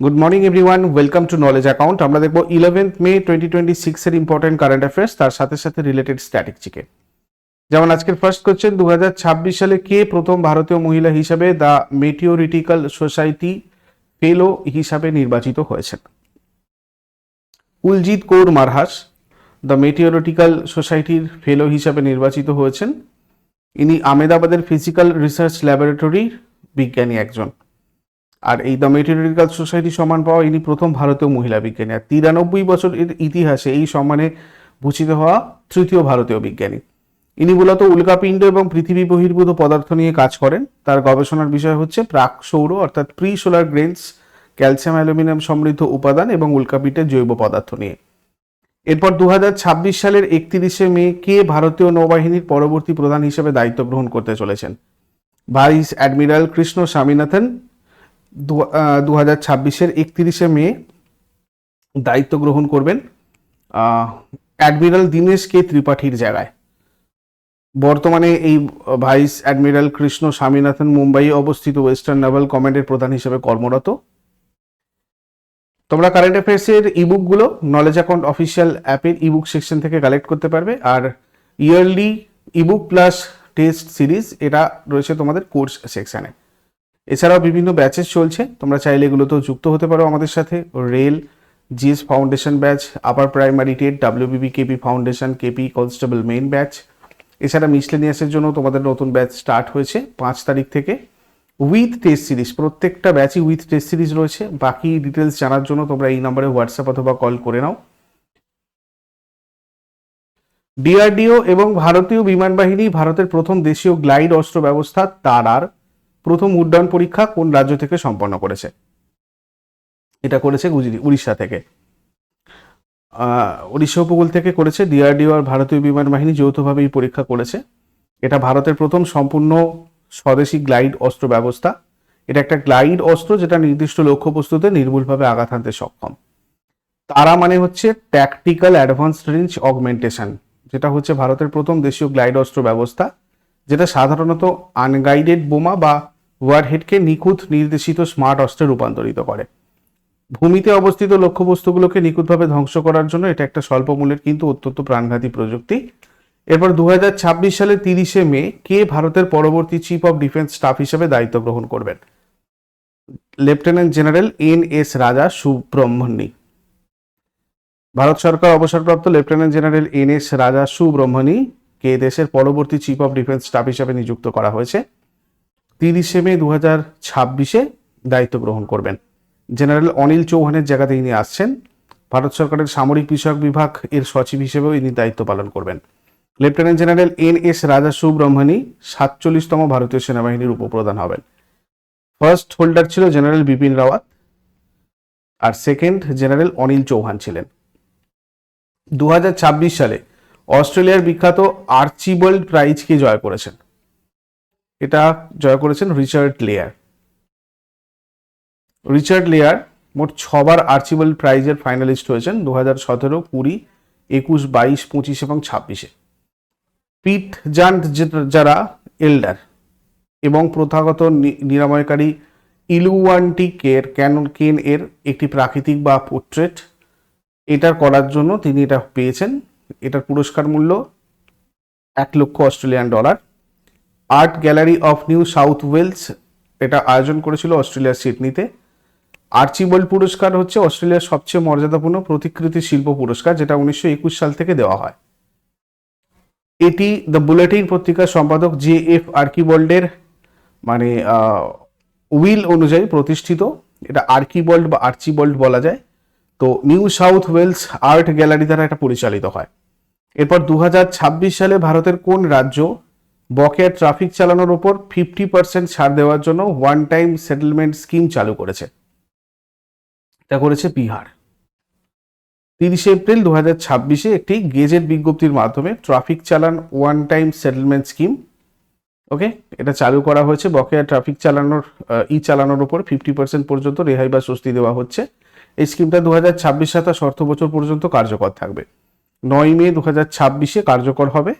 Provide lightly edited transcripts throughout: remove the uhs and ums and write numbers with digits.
Good morning everyone, welcome to knowledge account. আমরা দেখব 11th মে 2026 এর ইম্পর্টেন্ট কারেন্ট অ্যাফেয়ার্স, তার সাথে সাথে রিলেটেড স্ট্যাটিস্টিকে। যেমন আজকের ফার্স্ট কোশ্চেন, 2026 সালে কে প্রথম ভারতীয় মহিলা হিসাবে দ্য মেটিওরিটিক্যাল সোসাইটি ফেলো হিসাবে নির্বাচিত হয়েছেন? কুলজিৎ কৌর মারহাস দ্য মেটিওরিটিক্যাল সোসাইটির ফেলো হিসাবে নির্বাচিত হয়েছেন। ইনি আহমেদাবাদের ফিজিক্যাল রিসার্চ ল্যাবরেটরির বিজ্ঞানী একজন। আর এই দ্য মেটিওরিটিক্যাল সোসাইটি সম্মান পাওয়া ইনি প্রথম ভারতীয় মহিলা বিজ্ঞানী। আর 93 বছরের ইতিহাসে এই সম্মানে ভূষিত হওয়া তৃতীয় ভারতীয় বিজ্ঞানী। ইনি মূলত উল্কাপিণ্ড এবং পৃথিবী বহির্ভূত পদার্থ নিয়ে কাজ করেন। তার গবেষণার বিষয় হচ্ছে প্রাক সৌর অর্থাৎ pre solar grains, calcium aluminium সমৃদ্ধ উপাদান এবং উল্কাপিণ্ডের জৈব পদার্থ নিয়ে। এরপর 2026 সালের 31শে মে কে ভারতীয় নৌবাহিনীর পরবর্তী প্রধান হিসেবে দায়িত্ব গ্রহণ করতে চলেছেন? ভাইস অ্যাডমিরাল কৃষ্ণ স্বামীনাথন 2026-এর 31শে মে দায়িত্ব গ্রহণ করবেন অ্যাডমিরাল দীনেশ কে ত্রিপাঠীর জায়গায়। বর্তমানে এই ভাইস অ্যাডমিরাল কৃষ্ণ স্বামীনাথন মুম্বাই অবস্থিত ওয়েস্টার্ন নেভাল কমান্ডের প্রধান হিসেবে কর্মরত। তোমরা কারেন্ট অ্যাফেয়ার্সের ইবুকগুলো নলেজ অ্যাকাউন্ট অফিসিয়াল অ্যাপের ইবুক সেকশন থেকে কালেক্ট করতে পারবে। আর yearly ebook plus test series এটা রয়েছে তোমাদের কোর্স সেকশনে। এছাড়াও বিভিন্ন ব্যাচেস চলছে, তোমরা চাইলে এগুলোতেও যুক্ত হতে পারো আমাদের সাথে। Rail, GS foundation batch, upper primary TET, WBB KP foundation, KP constable main batch. এছাড়া মিসলেনিয়াসের জন্য তোমাদের নতুন ব্যাচ স্টার্ট হয়েছে 5 তারিখ থেকে উইথ টেস্ট সিরিজ। প্রত্যেকটা ব্যাচই উইথ টেস্ট সিরিজ রয়েছে। বাকি ডিটেলস জানার জন্য তোমরা এই নম্বরে হোয়াটসঅ্যাপ অথবা কল করে নাও। ডিআরডিও এবং ভারতীয় বিমান বাহিনী ভারতের প্রথম দেশীয় গ্লাইড অস্ত্র ব্যবস্থা তারার প্রথম উড্ডয়ন পরীক্ষা কোন রাজ্য থেকে সম্পন্ন করেছে? এটা করেছে উড়িষ্যা থেকে। উড়িষ্যা উপকূল থেকে করেছে। ডিআরডিও আর ভারতীয় বিমান বাহিনী যৌথভাবে এই পরীক্ষা করেছে। এটা ভারতের প্রথম সম্পূর্ণ স্বদেশী গ্লাইড অস্ত্র ব্যবস্থা। এটা একটা গ্লাইড অস্ত্র যেটা নির্দিষ্ট লক্ষ্যবস্তুতে নির্ভুলভাবে আঘাত হানতে সক্ষম। তারা মানে হচ্ছে ট্যাকটিক্যাল অ্যাডভান্সড রেঞ্জ অগমেন্টেশন, যেটা হচ্ছে ভারতের প্রথম দেশীয় গ্লাইড অস্ত্র ব্যবস্থা, যেটা সাধারণত আনগাইডেড বোমা বা ওয়ারহেডকে নিখুঁত নির্দেশিত স্মার্ট অস্ত্রে রূপান্তরিত করে। ভূমিতে অবস্থিত লক্ষ্যবস্তুগুলোকে নিখুঁতভাবে ধ্বংস করার জন্য এটা একটা স্বল্প মূল্যের কিন্তু অত্যন্ত প্রাণঘাতী প্রযুক্তি। এরপর 2026 সালের 30শে মে কে ভারতের পরবর্তী চিফ অফ ডিফেন্স স্টাফ হিসেবে দায়িত্ব গ্রহণ করবেন? Lieutenant general N S. Raja Subramani. Bharat সরকার অবসরপ্রাপ্ত লেফটেন্যান্ট জেনারেল এন.এস. রাজা সুব্রহ্মণ্যি কে দেশের পরবর্তী চিফ অফ ডিফেন্স স্টাফ হিসেবে নিযুক্ত করা হয়েছে। 30শে মে 2026-এ দায়িত্ব গ্রহণ করবেন। জেনারেল অনিল চৌহানের জায়গাতে ইনি আসছেন। ভারত সরকারের সামরিক বিষয়ক বিভাগ এর সচিব হিসেবেও ইনি দায়িত্ব পালন করবেন। Lieutenant general N S. Raja Subramani 47তম ভারতীয় সেনাবাহিনীর উপপ্রধান হবেন। ফার্স্ট হোল্ডার ছিল জেনারেল বিপিন রাওয়াত, আর সেকেন্ড জেনারেল অনিল চৌহান ছিলেন। 2026 সালে অস্ট্রেলিয়ার বিখ্যাত আর্চিবাল্ড প্রাইজকে জয় করেছেন। এটা জয় করেছেন রিচার্ড লেয়ার। রিচার্ড লেয়ার মোট 6বার আর্চিবাল্ড প্রাইজের ফাইনালিস্ট হয়েছেন 2017, 20, 21, 22, 25 এবং 26-এ। পিট জান্ট যারা এল্ডার এবং প্রথাগত নিরাময়কারী ইলুয়ান্টি কেন এর একটি প্রাকৃতিক বা পোর্ট্রেট এটার করার জন্য তিনি এটা পেয়েছেন। এটার পুরস্কার মূল্য $1,00,000। Art gallery of New South Wales এটা আয়োজন করেছিল অস্ট্রেলিয়ার সিডনিতে। আর্চিবাল্ড পুরস্কার হচ্ছে অস্ট্রেলিয়ার সবচেয়ে মর্যাদাপূর্ণ প্রতিকৃতি শিল্প পুরস্কার, যেটা 1921 সাল থেকে দেওয়া হয়। এটি দ্য বুলেটিন পত্রিকার সম্পাদক জে.এফ. আর্কিবাল্ডের মানে উইল অনুযায়ী প্রতিষ্ঠিত। এটা আর্কিবাল্ড বা আর্চিবাল্ড বলা যায়। তো New South Wales art gallery দ্বারা এটা পরিচালিত হয়। এরপর 2026 সালে ভারতের কোন রাজ্য বকেয়া ট্রাফিক চালানোর ওপর 50% ছাড় দেওয়ার জন্য ওয়ান টাইম সেটেলমেন্ট স্কিম চালু করেছে? এটা করেছে বিহার। 30শে এপ্রিল 2026-এ একটি গেজেট বিজ্ঞপ্তির মাধ্যমে ট্রাফিক চালান ওয়ান টাইম সেটেলমেন্ট স্কিম এটা চালু করা হয়েছে। বকেয়া ট্রাফিক চালানোর উপর 50% পর্যন্ত রেহাই বা স্বস্তি দেওয়া হচ্ছে। এই স্কিমটা 2026-27 অর্থ বছর পর্যন্ত কার্যকর থাকবে। 9 মে 2026-এ কার্যকর হবে।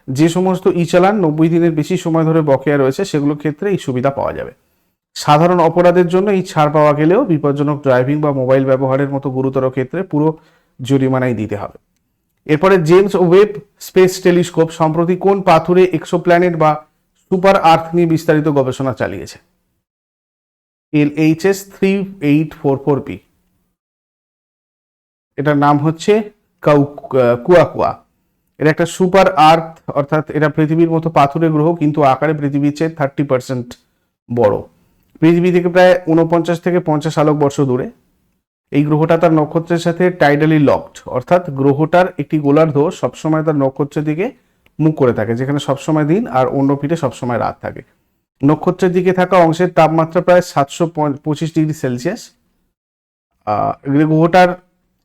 যে সমস্ত চালান 90 দিনের বেশি সময় ধরে বকেয়া রয়েছে সেগুলোর ক্ষেত্রে এই সুবিধা পাওয়া যাবে। সাধারণ অপরাধের জন্য এই ছাড় পাওয়া গেলেও বিপজ্জনক ড্রাইভিং বা মোবাইল ব্যবহারের মতো গুরুতর ক্ষেত্রে পুরো জরিমানাই দিতে হবে। এরপরে জেমস ওয়েব স্পেস টেলিস্কোপ সম্প্রতি কোন পাথুরে এক্সোপ্ল্যানেট বা সুপার আর্থ নিয়ে বিস্তারিত গবেষণা চালিয়েছে? LHS 3844p। এটার নাম হচ্ছে কুয়াকুয়া। এটা একটা সুপার আর্থ, অর্থাৎ এটা পৃথিবীর মতো পাথুরে গ্রহ, কিন্তু আকারে পৃথিবীর চেয়ে 30% বড়। পৃথিবী থেকে প্রায় 49 থেকে 50 আলোকবর্ষ দূরে। এই গ্রহটা তার নক্ষত্রের সাথে টাইডালি লকড, অর্থাৎ গ্রহটার একটি গোলার্ধ সবসময় তার নক্ষত্রের দিকে মুখ করে থাকে, যেখানে সবসময় দিন আর অন্য পিঠে সবসময় রাত থাকে। নক্ষত্রের দিকে থাকা অংশের তাপমাত্রা প্রায় 725 ডিগ্রি সেলসিয়াস। গ্রহটার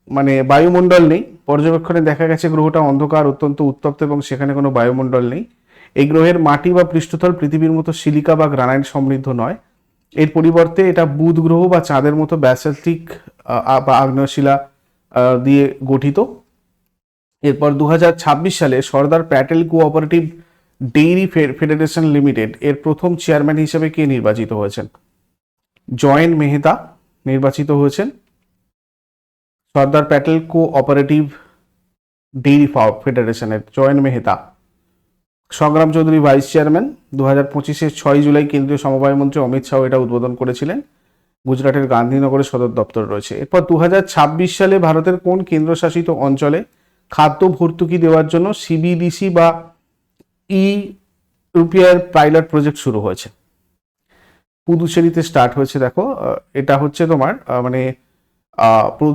মানে বায়ুমণ্ডল নেই। পর্যবেক্ষণে দেখা গেছে গ্রহটা অন্ধকার, অত্যন্ত উত্তপ্ত এবং সেখানে কোনো বায়ুমণ্ডল নেই। এই গ্রহের মাটি বা পৃষ্ঠতল পৃথিবীর মতো সিলিকা বা গ্রানাইট সমৃদ্ধ নয়। এর পরিবর্তে এটা বুধ গ্রহ বা চাঁদের মতো ব্যাসাল্টিক বা আগ্নেয়শিলা দিয়ে গঠিত। এরপর 2026 সালে Sardar Patel cooperative dairy federation limited এর প্রথম চেয়ারম্যান হিসেবে কে নির্বাচিত হয়েছেন? জয়েন্ট মেহতা নির্বাচিত হয়েছেন সর্দার প্যাটেল কোঅপারেটিভ ডেইরি ফেডারেশনের জয়েন্ট মেহতা। সংগ্রাম চৌধুরী ভাইস চেয়ারম্যান। 2025-এর 6 জুলাই কেন্দ্রীয় সমবায় মন্ত্রী অমিত শাহ এটা উদ্বোধন করেছিলেন। গুজরাটের গান্ধীনগরে সদর দপ্তর রয়েছে। এরপর 2026 সালে ভারতের কোন কেন্দ্রশাসিত অঞ্চলে খাদ্য ভর্তুকি দেওয়ার জন্য CBDC বা রুপিয়ার পাইলট প্রজেক্ট শুরু হয়েছে? পুদুচেরিতে স্টার্ট হয়েছে। দেখো, এটা হচ্ছে তোমার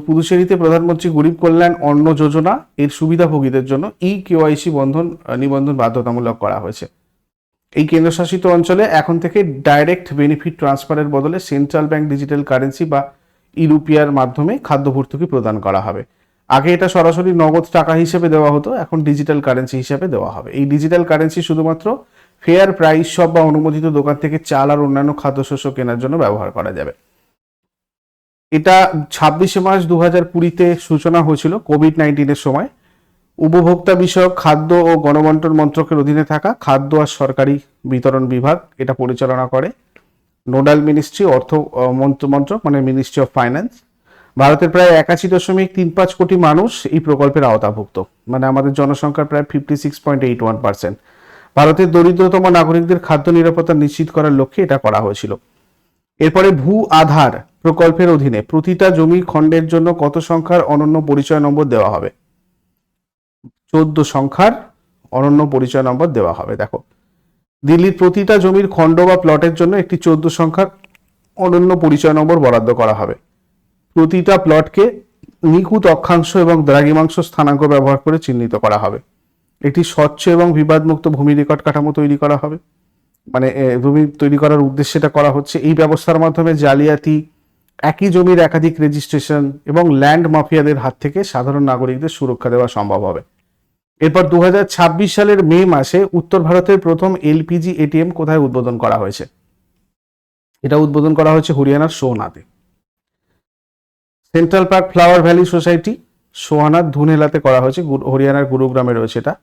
পুদুচেরিতে প্রধানমন্ত্রী গরিব কল্যাণ অন্ন যোজনা এর সুবিধাভোগীদের জন্য KYC নিবন্ধন বাধ্যতামূলক করা হয়েছে। এই কেন্দ্রশাসিত অঞ্চলে এখন থেকে ডাইরেক্ট বেনিফিট ট্রান্সফারের বদলে সেন্ট্রাল ব্যাংক ডিজিটাল কারেন্সি বা রুপিয়ার মাধ্যমে খাদ্য ভর্তুকি প্রদান করা হবে। আগে এটা সরাসরি নগদ টাকা হিসেবে দেওয়া হতো, এখন ডিজিটাল কারেন্সি হিসেবে দেওয়া হবে। এই ডিজিটাল কারেন্সি শুধুমাত্র ফেয়ার প্রাইস শপ বা অনুমোদিত দোকান থেকে চাল আর অন্যান্য খাদ্যশস্য কেনার জন্য ব্যবহার করা যাবে। এটা 26 মার্চ 2020-তে সূচনা হয়েছিল কোভিড-19-এর সময়। উপভোক্তা বিষয়ক খাদ্য ও গণবন্টন মন্ত্রকের অধীনে থাকা খাদ্য আর সরকারি বিতরণ বিভাগ এটা পরিচালনা করে। নোডাল মিনিস্ট্রি অর্থ মন্ত্রক মানে মিনিস্ট্রি অফ ফাইন্যান্স। ভারতের প্রায় 81.35 কোটি মানুষ এই প্রকল্পের আওতাভুক্ত, মানে আমাদের জনসংখ্যার প্রায় 56.81%। ভারতের দরিদ্রতম নাগরিকদের খাদ্য নিরাপত্তা নিশ্চিত করার লক্ষ্যে এটা করা হয়েছিল। এরপরে ভূ আধার প্রকল্পের অধীনে প্রতিটা জমি খণ্ডের জন্য কত সংখ্যার অনন্য পরিচয় নম্বর দেওয়া হবে? 14 সংখ্যার অনন্য পরিচয় নম্বর দেওয়া হবে। দেখো, দিল্লির প্রতিটা জমির খণ্ড বা প্লটের জন্য একটি 14 সংখ্যার অনন্য পরিচয় নম্বর বরাদ্দ করা হবে। প্রতিটা প্লটকে নিখুঁত অক্ষাংশ এবং দ্রাঘিমাংশ স্থানাঙ্ক ব্যবহার করে চিহ্নিত করা হবে। একটি স্বচ্ছ এবং বিবাদমুক্ত ভূমি রেকর্ড কাঠামো তৈরি করা হবে, মানে ভূমি তৈরি করার উদ্দেশ্যে এটা করা হচ্ছে। এই ব্যবস্থার মাধ্যমে জালিয়াতি, একই জমির একাধিক রেজিস্ট্রেশন এবং ল্যান্ড মাফিয়াদের হাত থেকে সাধারণ নাগরিকদের সুরক্ষা দেওয়া সম্ভব হবে। এরপর 2026 সালের মে মাসে উত্তর ভারতের প্রথম LPG ATM কোথায় উদ্বোধন করা হয়েছে? এটা উদ্বোধন করা হয়েছে হরিয়ানার সোহনাতে। Central park flower valley society সোহানার ধুনেলাতে করা হয়েছে, হরিয়ানার গুরুগ্রামে রয়েছে এটা।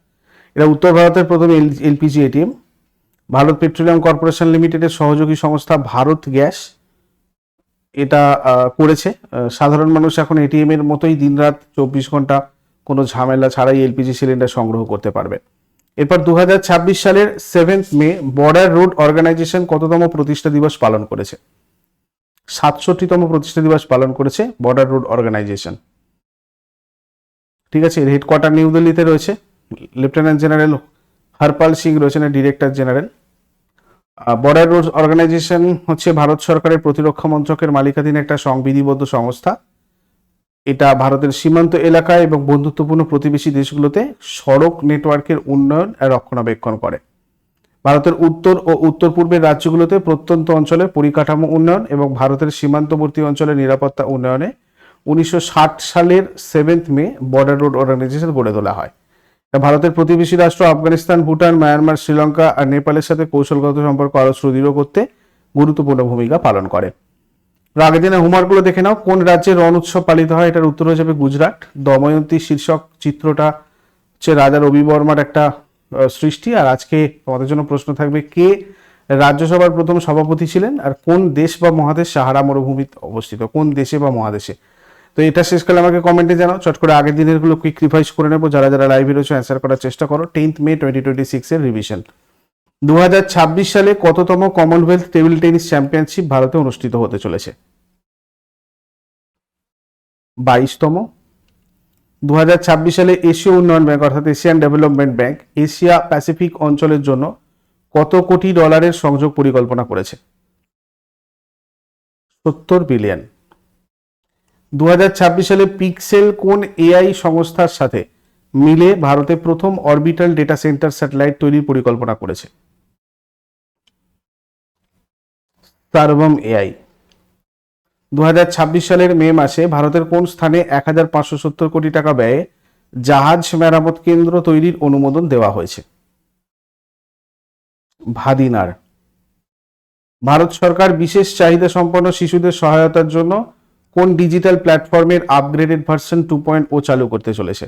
এটা উত্তর ভারতের প্রথম LPG ATM। Bharat petroleum corporation লিমিটেডের সহযোগী সংস্থা ভারত গ্যাস এটা করেছে। সাধারণ মানুষ এখন ATM এর মতোই দিনরাত 24 ঘন্টা কোনো ঝামেলা ছাড়াই LPG সিলিন্ডার সংগ্রহ করতে পারবে। এরপর 2026 সালের 7 মে বর্ডার রোড অর্গানাইজেশন কততম প্রতিষ্ঠা দিবস পালন করেছে? 67তম প্রতিষ্ঠা দিবস পালন করেছে বর্ডার রোড অর্গানাইজেশন। ঠিক আছে, এর হেডকোয়ার্টার নিউ দিল্লিতে রয়েছে। লেফটেন্যান্ট জেনারেল হরপাল সিং রয়েছেন director general. Border road organisation হচ্ছে ভারত সরকারের প্রতিরক্ষা মন্ত্রকের মালিকাধীন একটা সংবিধিবদ্ধ সংস্থা। এটা ভারতের সীমান্ত এলাকায় এবং বন্ধুত্বপূর্ণ প্রতিবেশী দেশগুলোতে সড়ক নেটওয়ার্কের উন্নয়ন আর রক্ষণাবেক্ষণ করে। ভারতের উত্তর ও উত্তর পূর্বের রাজ্যগুলোতে প্রত্যন্ত অঞ্চলের পরিকাঠামো উন্নয়ন এবং ভারতের সীমান্তবর্তী অঞ্চলের নিরাপত্তা উন্নয়নে 1960 সালের 7 মে বর্ডার রোড অর্গানাইজেশন গড়ে তোলা হয়। ভারতের প্রতিবেশী রাষ্ট্র আফগানিস্তান, ভুটান, মায়ানমার, শ্রীলঙ্কা আর নেপালের সাথে কৌশলগত সম্পর্ক আরো সুদৃঢ় করতে গুরুত্বপূর্ণ ভূমিকা পালন করে। আগের দিনে হোমওয়ার্কগুলো দেখে নাও। কোন রাজ্যে রণ উৎসব পালিত হয়? এটার উত্তর হয়ে যাবে গুজরাট। দময়ন্তী শীর্ষক চিত্রটা হচ্ছে রাজা রবি বর্মার একটা সৃষ্টি। আর আজকে তোমাদের জন্য প্রশ্ন থাকবে, কে রাজ্যসভার প্রথম সভাপতি ছিলেন? আর কোন দেশ বা মহাদেশ সাহারা মরুভূমিতে অবস্থিত? কোন দেশে বা মহাদেশে? তো এটা শেষকালে আমাকে কমেন্টে জানাও। চট করে আগের দিনের গুলো কুইক রিভাইজ করে নেবো। যারা যারা লাইভে রয়েছে অ্যান্সার করার চেষ্টা করো। 10th মে 2026 এর রিভিশন। 2026 সালে কততম কমনওয়েলথ টেবিল টেনিস চ্যাম্পিয়নশিপ ভারতে অনুষ্ঠিত হতে চলেছে? 22তম। 2026 সালে এশীয় উন্নয়ন ব্যাংক অর্থাৎ Asian development bank Asia Pacific অঞ্চলের জন্য কত কোটি ডলারের সংযোগ পরিকল্পনা করেছে? 70 বিলিয়ন। 2026 সালে পিক্সেল কোন এআই সংস্থার সাথে মিলে ভারতে প্রথম অরবিটাল ডেটা সেন্টার স্যাটেলাইট তৈরির পরিকল্পনা করেছে? সার্ভম এআই। 2026 সালের মে মাসে ভারতের কোন স্থানে 1570 কোটি টাকা ব্যয়ে জাহাজ মেরামত কেন্দ্র তৈরির অনুমোদন দেওয়া হয়েছে? ভাদিনার। ভারত সরকার বিশেষ চাহিদা সম্পন্ন শিশুদের সহায়তার জন্য কোন ডিজিটাল প্ল্যাটফর্মের আপগ্রেডেড ভার্সন 2.0 চালু করতে চলেছে?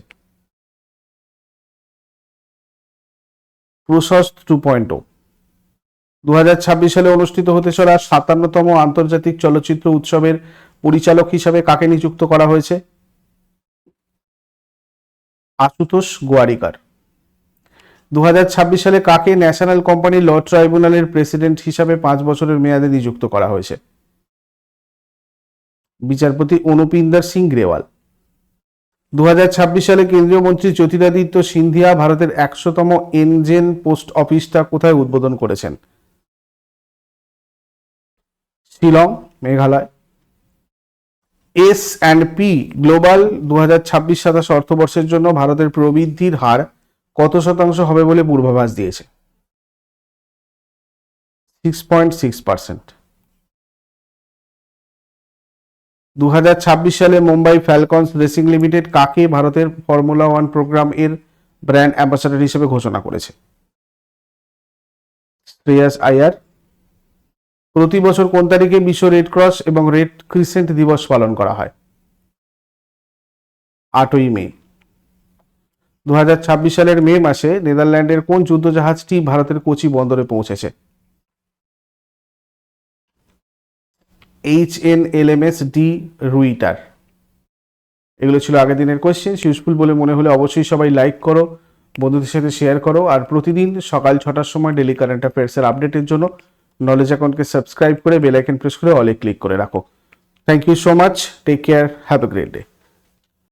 প্রশস্ত 2.0। 2026 সালে অনুষ্ঠিত হতে চলা 57তম আন্তর্জাতিক চলচ্চিত্র উৎসবের পরিচালক হিসাবে কাকে নিযুক্ত করা হয়েছে? আশুতোষ গোয়ারিকার। 2026 সালে কাকে ন্যাশনাল কোম্পানি ল ট্রাইব্যুনালের প্রেসিডেন্ট হিসাবে 5 বছরের মেয়াদে নিযুক্ত করা হয়েছে? বিচারপতি অনুপিন্দর সিং গ্রেওয়াল। 2026 সালে কেন্দ্রীয় মন্ত্রী জ্যোতিরাদিত্য সিন্ধিয়া ভারতের 100তম এনজেন পোস্ট অফিসটা কোথায় উদ্বোধন করেছেন? শিলং, মেঘালয়। S&P গ্লোবাল 2026-27 অর্থবর্ষের জন্য ভারতের প্রবৃদ্ধির হার কত শতাংশ হবে বলে পূর্বাভাস দিয়েছে? 6.6%। 2026 সালে মুম্বাই ফ্যালকনস রেসিং লিমিটেড কাকে ভারতের ফর্মুলা 1 প্রোগ্রাম এর ব্র্যান্ড অ্যাম্বাসাডর হিসেবে ঘোষণা করেছে? শ্রেয়াস আয়ার। প্রতি বছর কোন তারিখে বিশ্ব রেড ক্রস এবং রেড ক্রিসেন্ট দিবস পালন করা হয়? 8ই মে। 2026 সালের মে মাসে নেদারল্যান্ডের কোন যুদ্ধজাহাজটি ভারতের কোচি বন্দরে পৌঁছেছে? HNLMS De Ruyter. এগুলো ছিল আগের দিনের কোয়েশ্চেন। ইউজফুল বলে মনে হলে অবশ্যই সবাই লাইক করো, বন্ধুদের সাথে শেয়ার করো, আর প্রতিদিন সকাল 6টার সময় ডেলি কারেন্ট অ্যাফেয়ার্সের আপডেটের জন্য নলেজ অ্যাকাউন্টকে সাবস্ক্রাইব করে বেল আইকন প্রেস করে অলে ক্লিক করে রাখো। Thank you so much. Take care. Have a great day.